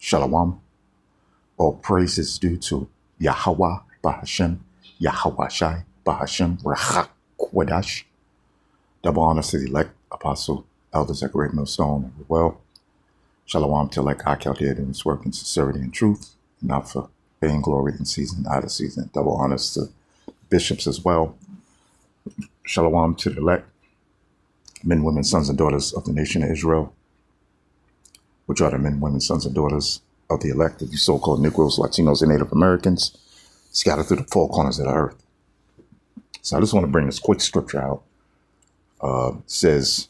Shalom. All praise is due to Yahweh Bahashem, Yahweh Shai Bahashem, Rachak Kwadash. Double honors to the elect apostle, elders at Great Millstone, and well. Shalom to elect Ak out here doing his work in sincerity and truth, not for vainglory in season, out of season. Double honors to bishops as well. Shalom to the elect, men, women, sons, and daughters of the nation of Israel, which are the men, women, sons, and daughters of the elect of you so-called Negroes, Latinos, and Native Americans scattered through the four corners of the earth. So I just want to bring this quick scripture out. It says,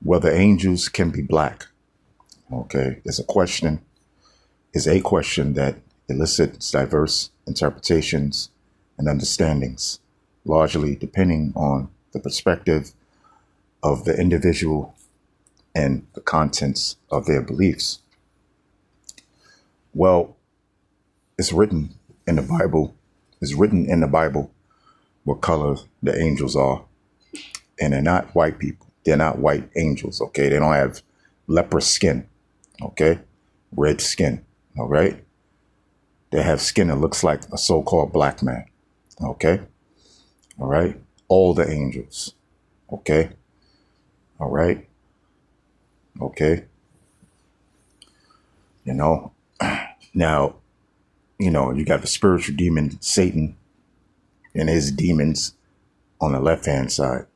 whether angels can be black. Okay, it's a question that elicits diverse interpretations and understandings, largely depending on the perspective of the individual and the contents of their beliefs. Well, it's written in the Bible what color the angels are. And they're not white people. They're not white angels, okay? They don't have leprous skin, okay? Red skin, all right? They have skin that looks like a so-called black man, okay? All right? All the angels, okay? All right? Okay? Now, you got the spiritual demon, Satan, and his demons on the left-hand side.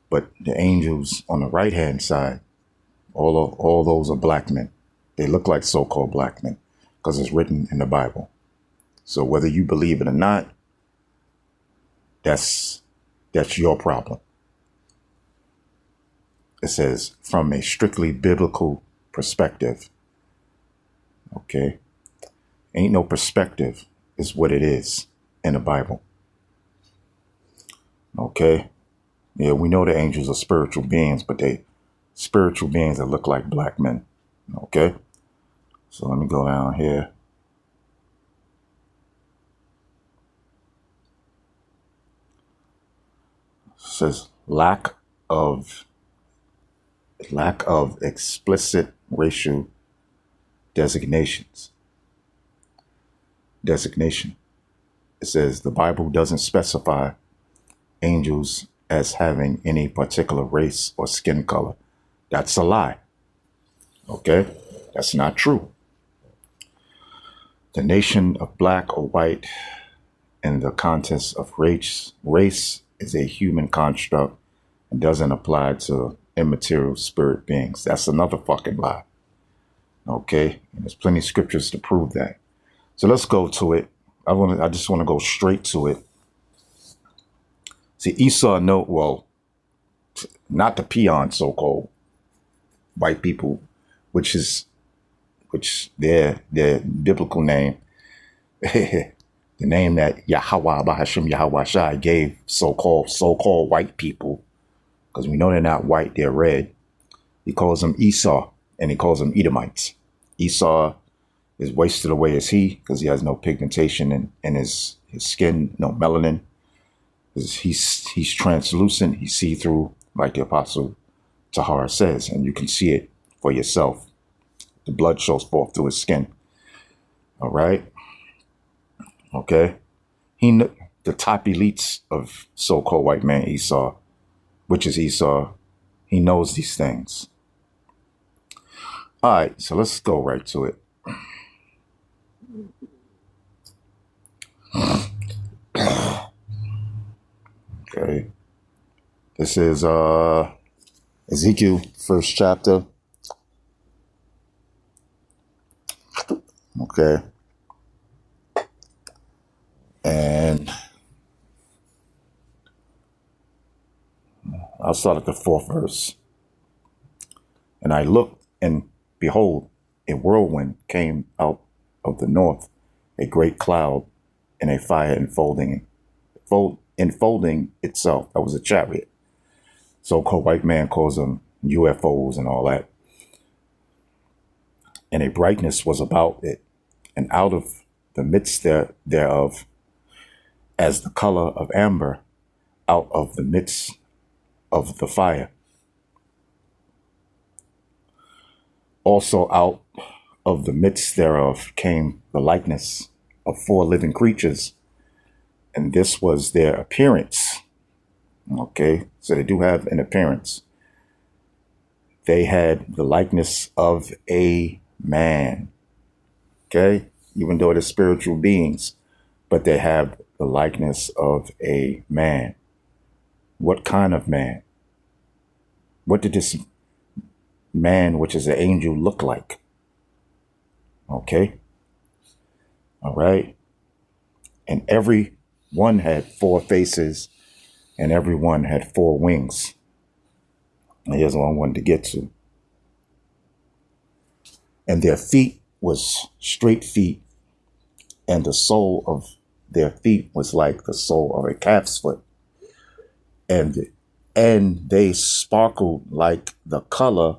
But the angels on the right-hand side, all those are black men. They look like so-called black men because it's written in the Bible. So whether you believe it or not, that's your problem. It says from a strictly biblical perspective. Okay. Ain't no perspective is what it is in the Bible. Okay. Yeah, we know the angels are spiritual beings, but they spiritual beings that look like black men. Okay. So let me go down here. It says lack of explicit racial designations. Designation. It says the Bible doesn't specify angels as having any particular race or skin color. That's a lie. Okay? That's not true. The nation of black or white and the contest of race is a human construct and doesn't apply to immaterial spirit beings. That's another fucking lie. Okay? And there's plenty of scriptures to prove that. So let's go to it. I just want to go straight to it. See, Esau not the peon so-called white people, which their biblical name, the name that Yahweh Bahashem Yahweh Shai gave so-called white people, because we know they're not white, they're red. He calls them Esau, and he calls them Edomites. Esau is wasted away as he, because he has no pigmentation in his skin, no melanin. He's translucent, he's see-through, like the Apostle Tahar says, and you can see it for yourself. The blood shows forth through his skin. All right? Okay? The top elites of so-called white man Esau, which is Esau, he knows these things. All right, so let's go right to it. Okay. This is Ezekiel, first chapter. Okay. And I'll start at the 4th verse. And I looked, and behold, a whirlwind came out of the north, a great cloud, and a fire enfolding itself. That was a chariot. So-called white man calls them UFOs and all that. And a brightness was about it, and out of the midst thereof, as the color of amber, out of the midst of the fire. Also out of the midst thereof came the likeness of 4 living creatures, and this was their appearance. Okay, so they do have an appearance. They had the likeness of a man. Okay, even though they're spiritual beings, but they have the likeness of a man. What kind of man? What did this man, which is an angel, look like? Okay. All right. And every one had 4 faces, and every one had 4 wings. And here's what I wanted to get to. And their feet was straight feet, and the sole of their feet was like the sole of a calf's foot. And they sparkled like the color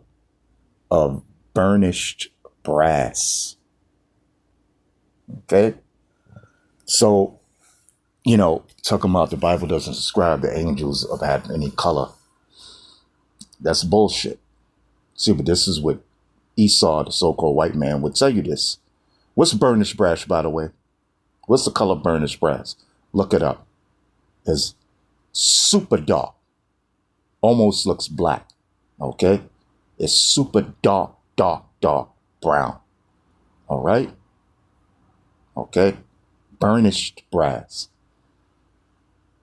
of burnished brass. Okay. So, talking about the Bible doesn't describe the angels of having any color. That's bullshit. See, but this is what Esau, the so-called white man, would tell you this. What's burnished brass, by the way? What's the color of burnished brass? Look it up. It's super dark. Almost looks black. Okay? It's super dark brown. All right? Okay? Burnished brass.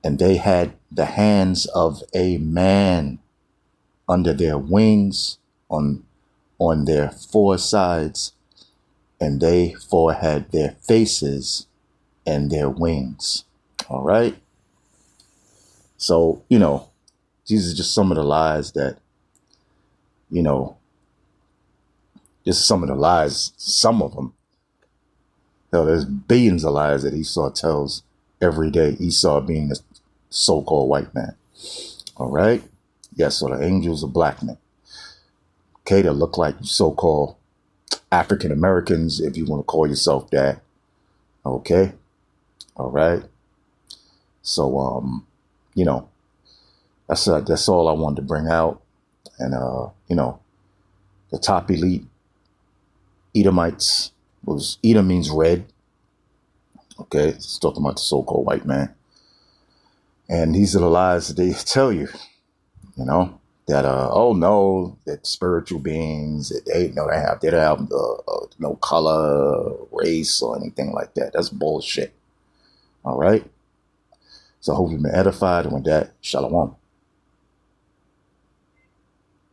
And they had the hands of a man under their wings, on their 4 sides, and they 4 had their faces and their wings. All right? So, these are just some of the lies that, just some of the lies, some of them. Hell, there's billions of lies that Esau tells every day, Esau being a so-called white man. All right? Yes, so the angels are black men. Okay, they look like so-called African Americans, if you want to call yourself that. Okay? All right? So, that's all I wanted to bring out. And, the top elite Edomites Edom means red. Okay, it's talking about the so-called white man. And these are the lies that they tell you, that, oh no, that spiritual beings, that they don't have no color, race, or anything like that. That's bullshit. All right. So I hope you've been edified, and with that, shalom.